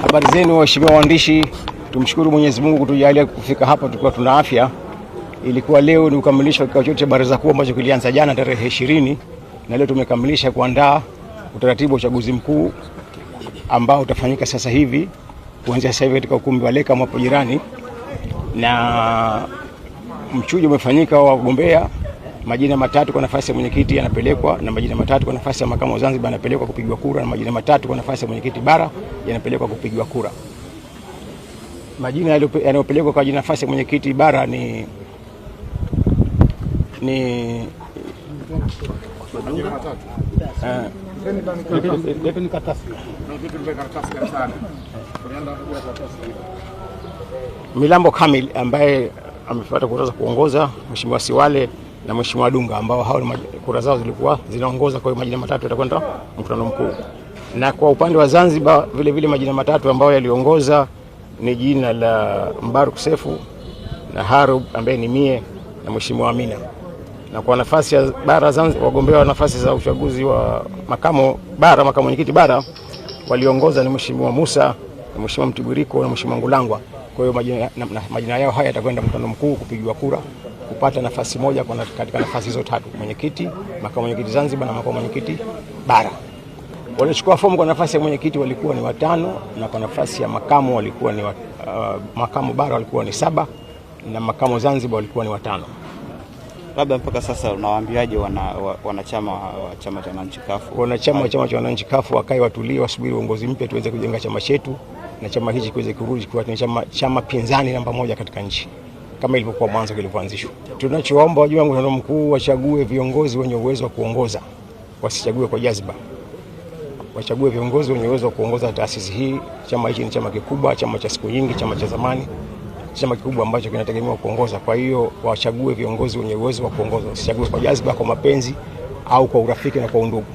Habari zenu waheshimiwa waandishi, tumshukuru Mwenyezi Mungu kutujalia kufika hapa tukiwa tuna afya. Ilikuwa leo ni ukamilisho kikao chote baraza kuu ambacho kilianza jana tarehe 20 na leo tumekamilisha kuandaa utaratibu wa uchaguzi mkuu ambao utafanyika sasa hivi kuanzia sasa hivi katika ukumbi wa Leka hapo jirani, na mchujo umefanyika wa wagombea. Majina matatu kwa nafasi ya mwenyekiti yanapelekwa, na majina matatu kwa nafasi ya makamu wa Zanzibar yanapelekwa kupigwa kura, na majina matatu kwa nafasi ya mwenyekiti bara yanapelekwa kupigwa kura. Majina yanayopelekwa kwa nafasi ya mwenyekiti bara ni Milambo Kamil ambaye amefuata kura za kuongoza, Mheshimiwa Siwale na Mheshimiwa Dunga ambao hao kura zao zilikuwa zinaongoza. Kwa hiyo majina matatu yatakwenda mkutano mkuu. Na kwa upande wa Zanzibar vile vile majina matatu ambayo yaliongoza ni jina la Mbaruk Sefu na Harub ambaye ni mie na Mheshimiwa Amina. Na kwa nafasi ya bara Zanzibar, wagombea wa nafasi za uchaguzi wa makamu mwenyekiti bara waliongoza ni Mheshimiwa Musa na Mheshimiwa Mtibiriko na Mheshimiwa Ngulangwa. Kwa hiyo majina yao haya yatakwenda mkutano mkuu kupigwa kura kupata nafasi moja katika nafasi hizo tatu: mwenyekiti, makamu mwenyekiti Zanzibar na makamu mwenyekiti bara. Waliochukua fomu kwa nafasi ya mwenyekiti walikuwa ni 5, na kwa nafasi ya makamu walikuwa ni makamu bara walikuwa ni 7, na makamu Zanzibar walikuwa ni 5. Labda mpaka sasa unawaambiaje wanachama wa chama cha wananchi CUF? Wanachama wa chama cha wananchi CUF wakae watulie, wasubiri uongozi mpya tuweze kujenga chama chetu na chama hichi kiweze kurudi kuwa ni chama pinzani namba 1 katika nchi kama ilivyokuwa mwanzo kilivyoanzishwa. Tunachoomba wajumbe wa mkutano mkuu wachague viongozi wenye uwezo wa kuongoza, wasichague kwa jazba. Wachague viongozi wenye uwezo wa kuongoza taasisi hii. Chama hichi ni chama kikubwa, chama cha siku nyingi, chama cha zamani, chama kikubwa ambacho kinategemewa kuongoza. Kwa hiyo wachague viongozi wenye uwezo wa kuongoza, wasichague kwa jazba, kwa mapenzi au kwa urafiki na kwa undugu.